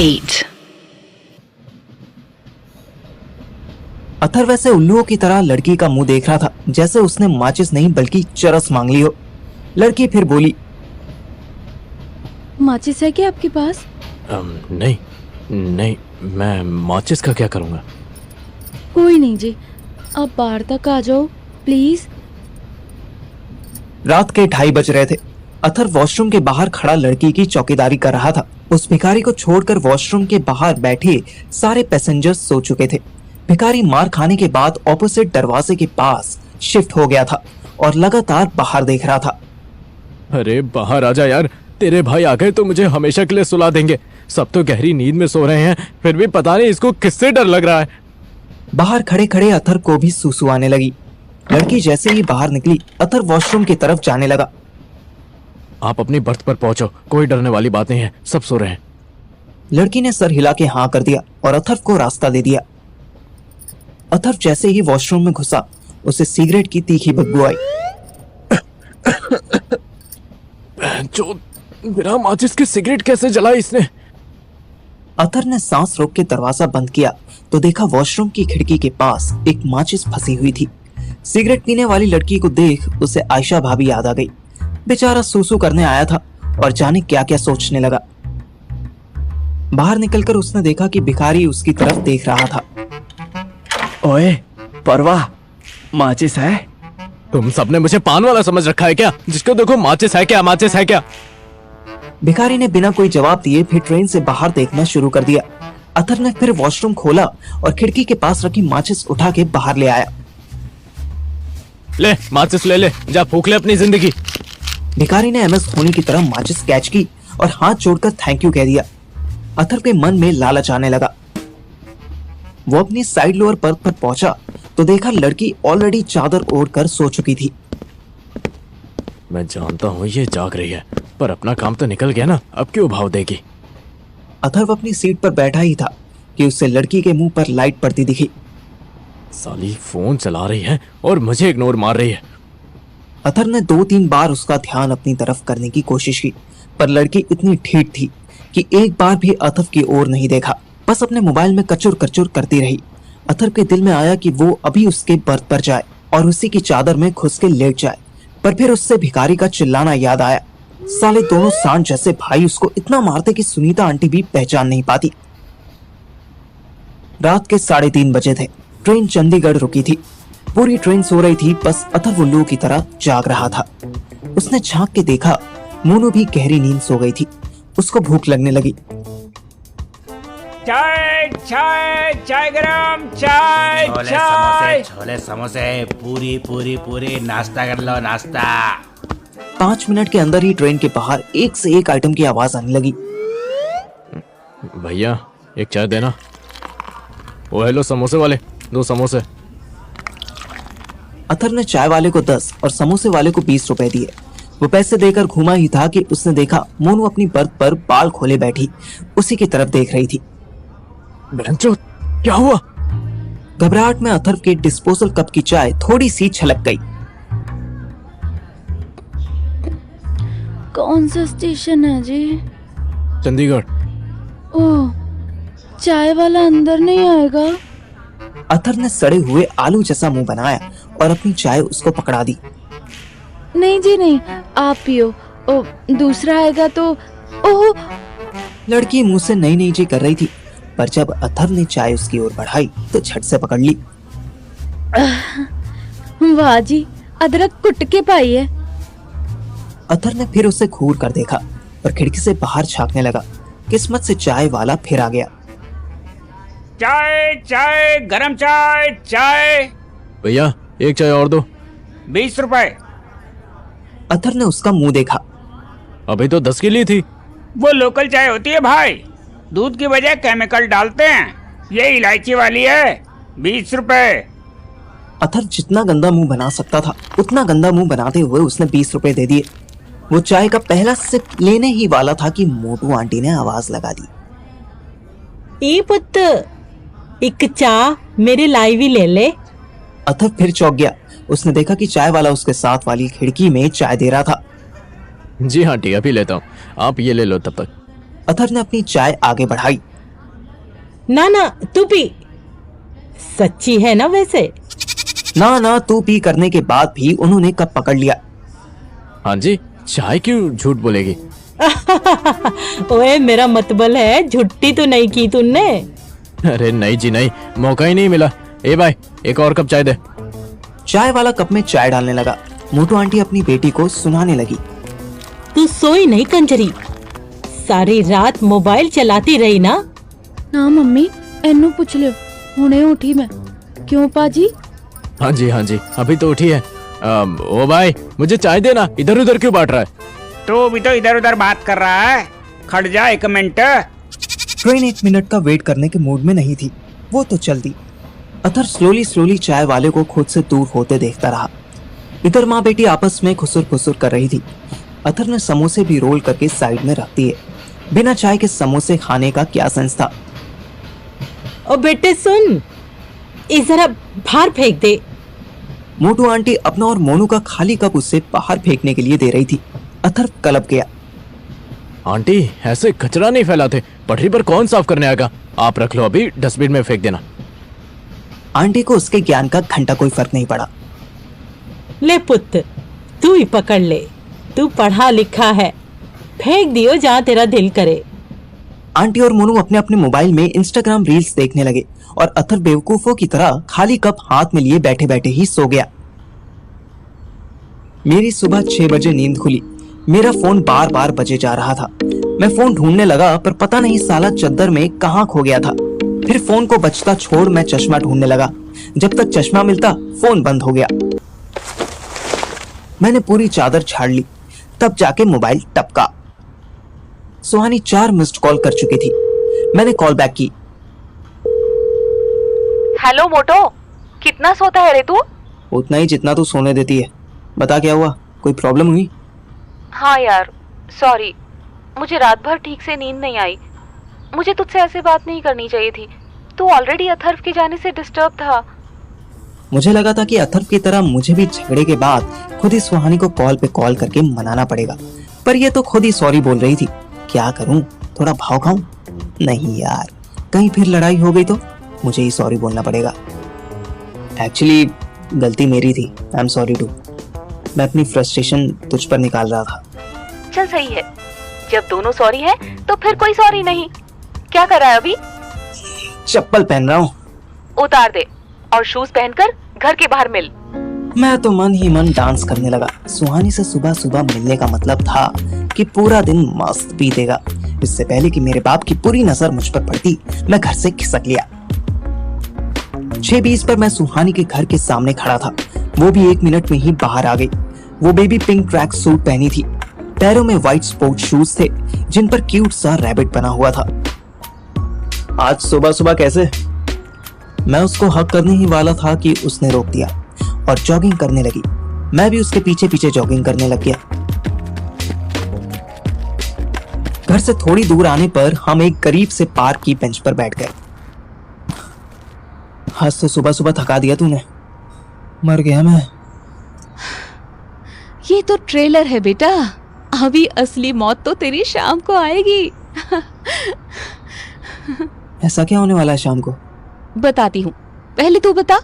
8. अथर वैसे उल्लुओं की तरह लड़की का मुंह देख रहा था, जैसे उसने माचिस नहीं बल्कि चरस मांग ली हो। लड़की फिर बोली, माचिस है क्या आपके पास? नहीं नहीं, मैं माचिस का क्या करूँगा। कोई नहीं जी, आप बाहर तक आ जाओ प्लीज। रात के 2:30 बज रहे थे। अथर वॉशरूम के बाहर खड़ा लड़की की चौकीदारी कर रहा था। उस भिखारी को छोड़कर वॉशरूम के बाहर बैठे सारे पैसेंजर्स सो चुके थे। भिखारी मार खाने के बाद ऑपोजिट दरवाजे के पास शिफ्ट हो गया था और लगातार बाहर देख रहा था। अरे बाहर आ जा यार, तेरे भाई आ गए तो मुझे हमेशा के लिए सुला देंगे। सब तो गहरी नींद में सो रहे हैं, फिर भी पता नहीं इसको किससे डर लग रहा है। बाहर खड़े खड़े अथर को भी सुसु आने लगी। लड़की जैसे ही बाहर निकली, अथर वॉशरूम की तरफ जाने लगा। आप अपनी बर्थ पर पहुंचो, कोई डरने वाली बात नहीं है, सब सो रहे हैं। लड़की ने सर हिला के हाँ कर दिया और अथर को रास्ता दे दिया। अथर जैसे ही वॉशरूम में घुसा, उसे सिगरेट की तीखी बदबू आई। जो बिना माचिस की सिगरेट कैसे जलाई इसने? अथर ने सांस रोक के दरवाजा बंद किया तो देखा वॉशरूम की खिड़की के पास एक माचिस फंसी हुई थी। सिगरेट पीने वाली लड़की को देख उसे आयशा भाभी याद आ गई। बेचारा सूसू करने आया था और जाने क्या क्या सोचने लगा। बाहर निकलकर उसने देखा कि भिखारी उसकी तरफ देख रहा था। ओए परवाह, माचिस है? तुम सबने मुझे पान वाला समझ रखा है क्या? जिसको देखो माचिस है क्या, माचिस है क्या? भिखारी ने बिना कोई जवाब दिए फिर ट्रेन से बाहर देखना शुरू कर दिया। अथर ने फिर वॉशरूम खोला और खिड़की के पास रखी माचिस उठा के बाहर ले आया। ले माचिस ले, जा फूंक ले अपनी जिंदगी। भिखारी ने MS धोनी की तरह माचिस कैच की और हाथ जोड़कर थैंक यू कह दिया। अथर के मन में लालच आने लगा। वो अपनी साइड लोअर बर्थ पर पहुंचा तो देखा लड़की ऑलरेडी चादर ओढ़कर सो चुकी थी। मैं जानता हूँ ये जाग रही है, पर अपना काम तो निकल गया ना, अब क्यों भाव देगी? अथर्व अपनी सीट पर बैठा ही था कि उससे लड़की के मुंह पर लाइट पड़ती दिखी। साली फोन चला रही है और मुझे इग्नोर मार रही है। अथर्व ने 2-3 बार उसका ध्यान अपनी तरफ करने की कोशिश की, पर लड़की इतनी ठीक थी कि एक बार भी अथर्व की ओर नहीं देखा, बस अपने मोबाइल में कचुर कचुर करती रही। अथर्व के दिल में आया कि वो अभी उसके बर्थ पर जाए और उसी की चादर में घुस के लेट जाए, पर फिर उससे भिखारी का चिल्लाना याद आया। साले दोनों सांड जैसे भाई उसको इतना मारते कि सुनीता आंटी भी पहचान नहीं पाती। रात के 3:30 बजे थे। ट्रेन चंडीगढ़ रुकी थी। पूरी ट्रेन सो रही थी, बस अथर्व उल्लू की तरह जाग रहा था। उसने झांक के देखा, मोनू भी गहरी नींद सो गई थी। उसको भूख लगने लगी। चाय चाय चाय गरम, चाय चाय। छोले समोसे पूरी पूरी पूरी, नाश्ता कर लो नाश्ता। 5 मिनट के अंदर ही ट्रेन के बाहर एक से एक आइटम की आवाज आने लगी। भैया एक चाय देना। ओ हेलो, समोसे वाले 2 समोसे। अथर्व ने चाय वाले को 10 और समोसे वाले को 20 रुपए दिए। वो पैसे देकर घुमा ही था कि उसने देखा मोनू अपनी बर्थ पर बाल खोले बैठी उसी की तरफ देख रही थी। बहनचोद, क्या हुआ? घबराहट में अथर्व के डिस्पोजल कप की चाय थोड़ी सी छलक गई। कौन सा स्टेशन है जी? चंडीगढ़। ओह, चाय वाला अंदर नहीं आएगा? अथर्व ने सड़े हुए आलू जैसा मुंह बनाया और अपनी चाय उसको पकड़ा दी। नहीं जी नहीं, आप पियो। ओ, दूसरा आएगा तो। ओह, लड़की मुंह से नई नई जी कर रही थी, पर जब अथर्व ने चाय उसकी ओर बढ़ाई तो झट से पकड़ ली। वाह जी, अदरक कुट के पाई है। अथर्व ने फिर उसे घूर कर देखा और खिड़की से बाहर झांकने लगा। किस्मत से चाय वाला फिर आ गया। चाय चाय गरम चाय चाय। भैया एक चाय और दो। 20 रुपए। अथर्व ने उसका मुंह देखा। अभी तो 10 की ली थी। वो लोकल चाय होती है भाई, दूध की बजाय केमिकल डालते हैं। ये इलायची वाली है, 20 रुपए। अथर्व जितना गंदा मुंह बना सकता था उतना गंदा मुंह बनाते हुए उसने 20 रुपए दे दिए। वो चाय का पहला सिप लेने ही वाला था कि मोटू आंटी ने आवाज लगा दी। ए पुत्त, एक चाय मेरे लाई भी ले ले। अथर्व फिर चौंक गया। उसने देखा कि चाय वाला उसके साथ वाली खिड़की में चाय दे रहा था। जी हाँ ठीक है, अभी लेता हूँ, आप ये ले लो तब तक। अथर्व ने अपनी चाय आगे बढ़ाई ना ना तू पी। सच्ची है ना वैसे? ना ना तू पी करने के बाद भी उन्होंने कप पकड़ लिया। हाँ जी, चाय क्यों झूठ बोलेगी? ओए मेरा मतबल है, झुट्टी तो नहीं की तूने? अरे नहीं जी नहीं, मौका ही नहीं मिला। ए भाई, एक और कप चाय दे। चाय वाला कप में चाय डालने लगा। मोटू आंटी अपनी बेटी को सुनाने लगी। तू सोई नहीं कंजरी, सारी रात मोबाइल चलाती रही ना? ना मम्मी, एनू पूछ लियो, हुणे उठी मैं। क्यों पाजी? हाँ जी, अभी तो उठी है। ओ भाई, मुझे चाय देना, इधर उधर क्यों बांट रहा है? तू भी तो इधर उधर बात कर रहा है, खड़ जा 1 मिनट। ट्रेन 1 मिनट का वेट करने के मूड में नहीं थी, वो तो चल दी। अथर स्लोली चाय वाले को खुद से दूर होते देखता रहा। इधर माँ बेटी आपस में खुसुर खुसुर कर रही थी। अथर ने समोसे भी रोल करके साइड में रख दिए। बिना चाय के समोसे खाने का क्या सेंस था? ओ बेटे सुन, इस जरा बाहर फेंक दे। मोटू आंटी अपना और मोनू का खाली कप उससे बाहर फेंकने के लिए दे रही थी। अथर कलप गया। आंटी, ऐसे कचरा नहीं फैलाते, पटरी पर कौन साफ करने आएगा? आप रख लो, अभी डस्टबिन में फेंक देना। आंटी को उसके ज्ञान का घंटा कोई फर्क नहीं पड़ा। ले पुत्र, तू ही पकड़ ले, तू पढ़ा लिखा है, फेंक दियो जहाँ तेरा दिल करे। आंटी और मोनू अपने अपने मोबाइल में इंस्टाग्राम रील्स देखने लगे और अथर बेवकूफों की तरह खाली कप हाथ में लिए बैठे बैठे ही सो गया। मेरी सुबह 6 बजे नींद खुली। मेरा फोन बार बार बजे जा रहा था। मैं फोन ढूंढने लगा पर पता नहीं साला चद्दर में कहाँ खो गया था। फिर फोन को बचता छोड़ मैं चश्मा ढूंढने लगा। जब तक चश्मा मिलता फोन बंद हो गया। मैंने पूरी चादर झाड़ ली, तब जाके मोबाइल टपका। सुहानी 4 मिस्ड कॉल कर चुकी थी। मैंने कॉल बैक की। हेलो मोटो, कितना सोता है रे तू? उतना ही जितना तू सोने देती है। बता क्या हुआ, कोई प्रॉब्लम हुई? हाँ यार, सॉरी, मुझे रात भर ठीक से नींद नहीं आई। मुझे तुझसे ऐसे बात नहीं करनी चाहिए थी। तू ऑलरेडी अथर्व के जाने से डिस्टर्ब था। मुझे लगा था कि अथर्व की तरह मुझे भी झगड़े के बाद खुद ही सुहानी को कॉल पे कॉल करके मनाना पड़ेगा, पर ये तो खुद ही सॉरी बोल रही थी। क्या करूं, थोड़ा भाव खाऊं? नहीं यार, कहीं फिर लड़ाई हो गई तो मुझे ही सॉरी बोलना पड़ेगा। एक्चुअली गलती मेरी थी, आई एम सॉरी टू। मैं अपनी फ्रस्ट्रेशन तुझ पर निकाल रहा था। चल सही है, जब दोनों सॉरी है तो फिर कोई सॉरी नहीं। क्या कर रहा है अभी? चप्पल पहन रहा हूँ। उतार दे और शूज पहनकर घर के बाहर मिल। मैं तो मन ही मन डांस करने लगा। सुहानी से सुबह सुबह मिलने का मतलब था कि पूरा दिन मस्त बीतेगा। इससे पहले कि मेरे बाप की पूरी नजर मुझ पर पड़ती, मैं घर से खिसक लिया। 6:20 पर मैं सुहानी के घर के सामने खड़ा था। वो भी 1 मिनट में ही बाहर आ गई। वो बेबी पिंक ट्रैक सूट पहनी थी। पैरों में व्हाइट स्पोर्ट शूज थे जिन पर क्यूट सा रैबिट बना हुआ था। आज सुबह सुबह कैसे? मैं उसको हक करने ही वाला था कि उसने रोक दिया और जॉगिंग करने लगी। मैं भी उसके पीछे पीछे जॉगिंग करने लग गया। घर से थोड़ी दूर आने पर हम एक करीब से पार्क की बेंच पर बैठ गए। आज तो सुबह सुबह थका दिया तूने। मर गया मैं। ये तो ट्रेलर है बेटा, अभी असली मौत तो तेरी शाम को आएगी। ऐसा क्या होने वाला है शाम को? बताती हूँ, पहले तू बता,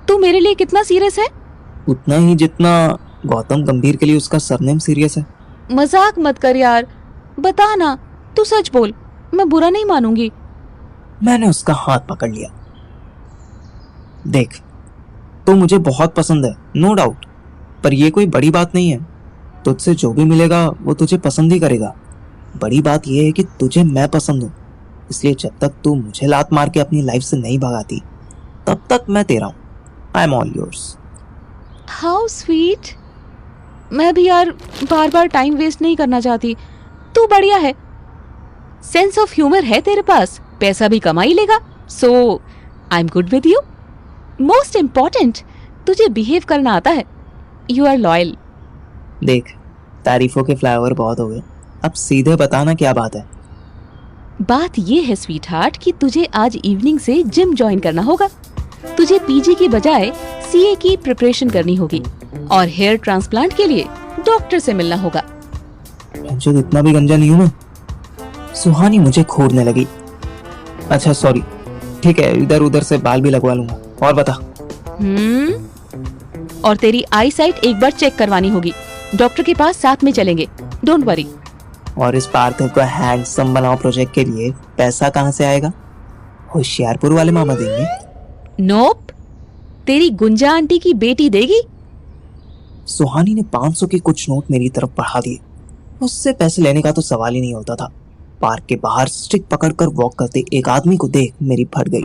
तू मेरे लिए कितना सीरियस है? उतना ही जितना गौतम गंभीर के लिए उसका सरनेम सीरियस है। मजाक मत कर यार, बता ना, तू सच बोल, मैं बुरा नहीं मानूंगी। मैंने उसका हाथ पकड़ लिया। देख, तो मुझे बहुत पसंद है, नो डाउट, पर यह कोई बड़ी बात नहीं है। तुझसे जो भी मिलेगा वो तुझे पसंद ही करेगा। बड़ी बात यह है कि तुझे मैं पसंद हूँ, इसलिए जब तक तू मुझे लात मार के अपनी लाइफ से नहीं भगाती तब तक मैं तेरा हूँ। I am all yours. How sweet. मैं भी यार बार बार टाइम वेस्ट नहीं करना चाहती। तू बढ़िया है, सेंस ऑफ ह्यूमर है तेरे पास, पैसा भी कमा ही लेगा, so I am good with you. Most important, तुझे बिहेव करना आता है, यू आर लॉयल। देख, तारीफों के फ्लावर बहुत हो गए, अब सीधे बताना क्या बात है। बात ये है स्वीट हार्ट कि तुझे आज इवनिंग से जिम ज्वाइन करना होगा। तुझे पीजी की बजाय सीए की प्रिपरेशन करनी होगी और हेयर ट्रांसप्लांट के लिए डॉक्टर से मिलना होगा। जो इतना भी गंजा नहीं हूं मैं। सुहानी मुझे घूरने लगी। अच्छा सॉरी, ठीक है, इधर उधर से बाल भी लगवा लूंगा। और बता। और तेरी आई साइट एक बार चेक करवानी होगी। डॉक्टर के पास साथ में चलेंगे, डोंट वरी। और इस पार्थ को हैंडसम बनाओ प्रोजेक्ट के लिए पैसा कहाँ से आएगा? होशियारपुर वाले मामा देंगे। नोप, तेरी गुंजा आंटी की बेटी देगी। सुहानी ने 500 के कुछ नोट मेरी तरफ बढ़ा दिए। उससे पैसे लेने का तो सवाल ही नहीं होता था। पार्क के बाहर स्टिक पकड़कर वॉक करते एक आदमी को देख मेरी फट गई।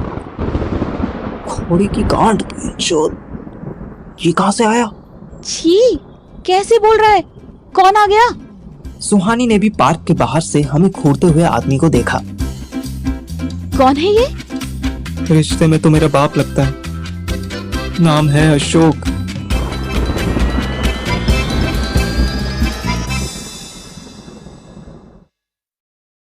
घोड़ी की गांड, ये कहां से आया? छी, कैसे बोल रहा है? कौन आ गया? सुहानी ने भी पार्क के बाहर से हमें घूरते हुए आदमी को देखा। कौन है ये? रिश्ते में तो मेरा बाप लगता है, नाम है अशोक।